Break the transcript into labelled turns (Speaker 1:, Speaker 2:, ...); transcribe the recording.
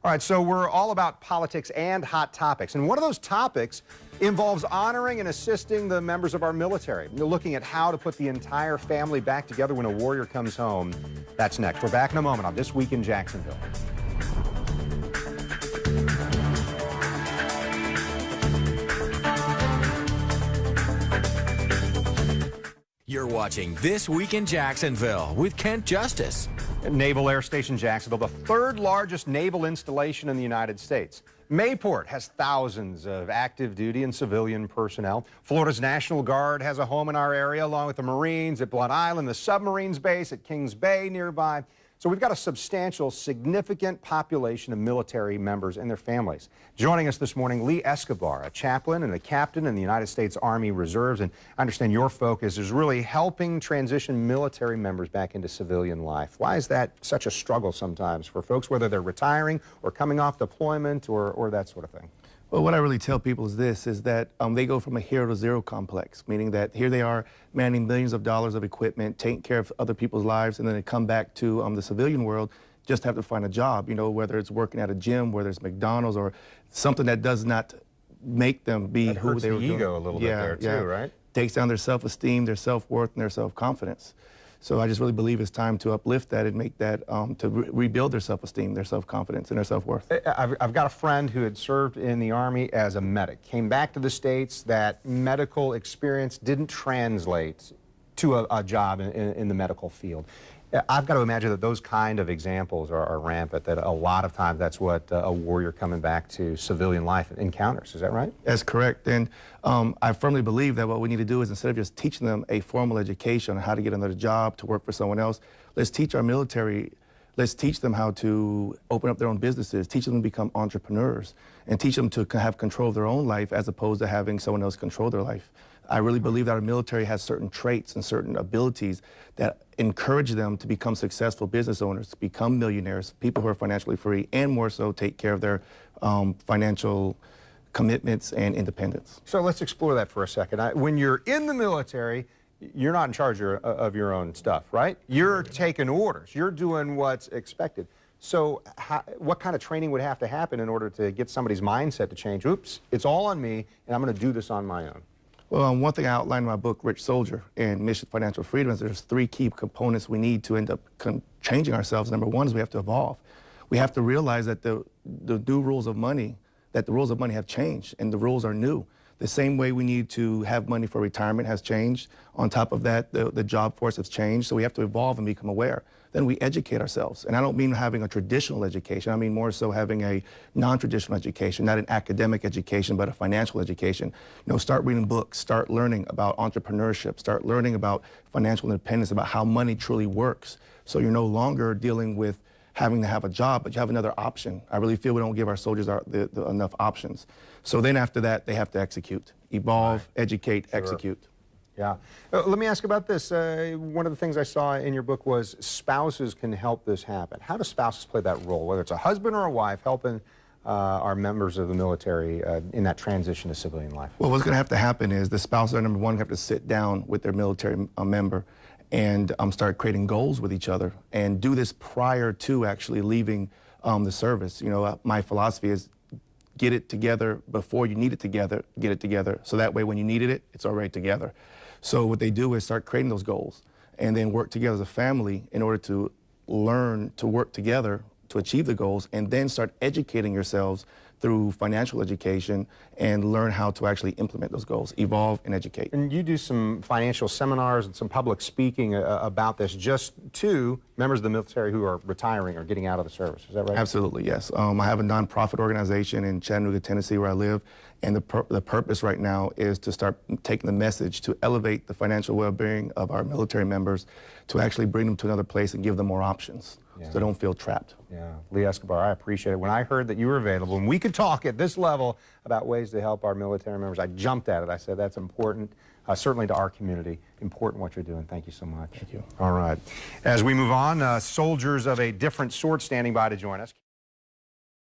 Speaker 1: All right, so we're all about politics and hot topics. And one of those topics involves honoring and assisting the members of our military. You're looking at how to put the entire family back together when a warrior comes home. That's next. We're back in a moment on This Week in Jacksonville.
Speaker 2: You're watching This Week in Jacksonville with Kent Justice.
Speaker 1: Naval Air Station Jacksonville, the third largest naval installation in the United States. Mayport has thousands of active duty and civilian personnel. Florida's National Guard has a home in our area, along with the Marines at Blunt Island, the submarines base at Kings Bay nearby. So we've got a substantial, significant population of military members and their families. Joining us this morning, Lee Escobar, a chaplain and a captain in the United States Army Reserves. And I understand your focus is really helping transition military members back into civilian life. Why is that such a struggle sometimes for folks, whether they're retiring or coming off deployment or that sort of thing?
Speaker 3: Well, what I really tell people is this, is that they go from a hero to zero complex, meaning that here they are manning millions of dollars of equipment, taking care of other people's lives, and then they come back to the civilian world, just have to find a job, you know, whether it's working at a gym, whether it's McDonald's, or something that does not make them be
Speaker 1: that
Speaker 3: who they were
Speaker 1: doing. Ego a little bit there too, right?
Speaker 3: Takes down their self-esteem, their self-worth, and their self-confidence. So I just really believe it's time to uplift that and make that, to rebuild their self-esteem, their self-confidence, and their self-worth.
Speaker 1: I've got a friend who had served in the Army as a medic, came back to the States. That medical experience didn't translate to a job in the medical field. I've got to imagine that those kind of examples are rampant, that a lot of times that's what a warrior coming back to civilian life encounters. Is that right?
Speaker 3: That's correct. And I firmly believe that what we need to do is, instead of just teaching them a formal education on how to get another job, to work for someone else, let's teach our military, let's teach them how to open up their own businesses, teach them to become entrepreneurs, and teach them to have control of their own life as opposed to having someone else control their life. I really believe that our military has certain traits and certain abilities that encourage them to become successful business owners, to become millionaires, people who are financially free, and more so take care of their financial commitments and independence.
Speaker 1: So let's explore that for a second. When you're in the military, you're not in charge of your own stuff, right? You're taking orders. You're doing what's expected. So what kind of training would have to happen in order to get somebody's mindset to change? Oops, it's all on me, and I'm going to do this on my own.
Speaker 3: Well, one thing I outlined in my book, Rich Soldier, and Mission Financial Freedom, is there's three key components we need to end up changing ourselves. Number one is we have to evolve. We have to realize that the new rules of money, that the rules of money have changed, and the rules are new. The same way we need to have money for retirement has changed. On top of that, the job force has changed, so we have to evolve and become aware. Then we educate ourselves. And I don't mean having a traditional education. I mean more so having a non-traditional education, not an academic education, but a financial education. You know, start reading books, start learning about entrepreneurship, start learning about financial independence, about how money truly works. So you're no longer dealing with having to have a job, but you have another option. I really feel we don't give our soldiers enough options. So then after that, they have to execute, evolve, educate, execute.
Speaker 1: Yeah. Let me ask about this. One of the things I saw in your book was spouses can help this happen. How do spouses play that role, whether it's a husband or a wife, helping our members of the military in that transition to civilian life? Well,
Speaker 3: what's going to have to happen is the spouses are, number one, have to sit down with their military member and start creating goals with each other, and do this prior to actually leaving the service. You know, my philosophy is get it together before you need it together, get it together, so that way when you needed it, it's already together. So what they do is start creating those goals and then work together as a family in order to learn to work together to achieve the goals, and then start educating yourselves through financial education and learn how to actually implement those goals, evolve and educate.
Speaker 1: And you do some financial seminars and some public speaking about this just to members of the military who are retiring or getting out of the service. Is that right?
Speaker 3: Absolutely, yes. I have a nonprofit organization in Chattanooga, Tennessee, where I live, and the purpose right now is to start taking the message to elevate the financial well-being of our military members, to actually bring them to another place and give them more options. Yeah. So they don't feel trapped.
Speaker 1: Yeah. Lee Escobar, I appreciate it. When I heard that you were available and we could talk at this level about ways to help our military members, I jumped at it. I said that's important, certainly to our community. Important what you're doing. Thank you so much.
Speaker 3: Thank you.
Speaker 1: All right. As we move on, soldiers of a different sort standing by to join us.